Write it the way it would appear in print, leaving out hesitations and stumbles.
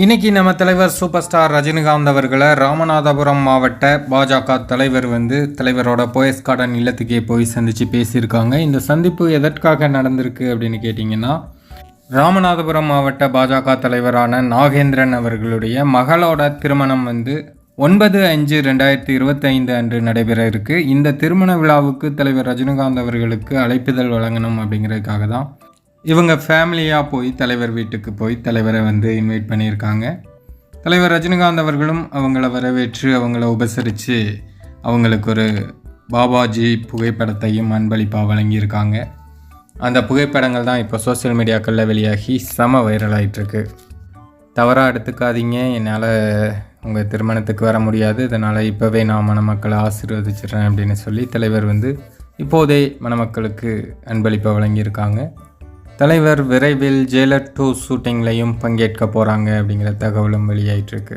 இன்னைக்கு நம்ம தலைவர் சூப்பர் ஸ்டார் ரஜினிகாந்த் அவர்களை ராமநாதபுரம் மாவட்ட பாஜக தலைவரோட போயஸ் கார்டன் இல்லத்துக்கே போய் சந்தித்து பேசியிருக்காங்க. இந்த சந்திப்பு எதற்காக நடந்திருக்கு அப்படின்னு கேட்டிங்கன்னா, ராமநாதபுரம் மாவட்ட பாஜக தலைவரான நாகேந்திரன் அவர்களுடைய மகளோட திருமணம் 9/5/2025 அன்று நடைபெற இருக்கு. இந்த திருமண விழாவுக்கு தலைவர் ரஜினிகாந்த் அவர்களுக்கு அழைப்பிதழ் வழங்கணும் அப்படிங்கிறதுக்காக தான் இவங்க ஃபேமிலியாக போய் தலைவர் வீட்டுக்கு போய் தலைவரை இன்வைட் பண்ணியிருக்காங்க. தலைவர் ரஜினிகாந்த் அவர்களும் அவங்கள வரவேற்று அவங்கள உபசரித்து அவங்களுக்கு ஒரு பாபாஜி புகைப்படத்தையும் அன்பளிப்பாக வழங்கியிருக்காங்க. அந்த புகைப்படங்கள் தான் இப்போ சோசியல் மீடியாக்களில் வெளியாகி செம வைரல் ஆகிட்டுருக்கு. தவறாக எடுத்துக்காதீங்க, என்னால் உங்கள் திருமணத்துக்கு வர முடியாது, இதனால் இப்போவே நான் மணமக்களை ஆசீர்வதிச்சிடுறேன் அப்படின்னு சொல்லி தலைவர் இப்போதே மணமக்களுக்கு அன்பளிப்பை வழங்கியிருக்காங்க. தலைவர் விரைவில் ஜெயிலர் 2 ஷூட்டிங்லையும் பங்கேற்க போகிறாங்க அப்படிங்கிற தகவலும் வெளியாயிட்டிருக்கு.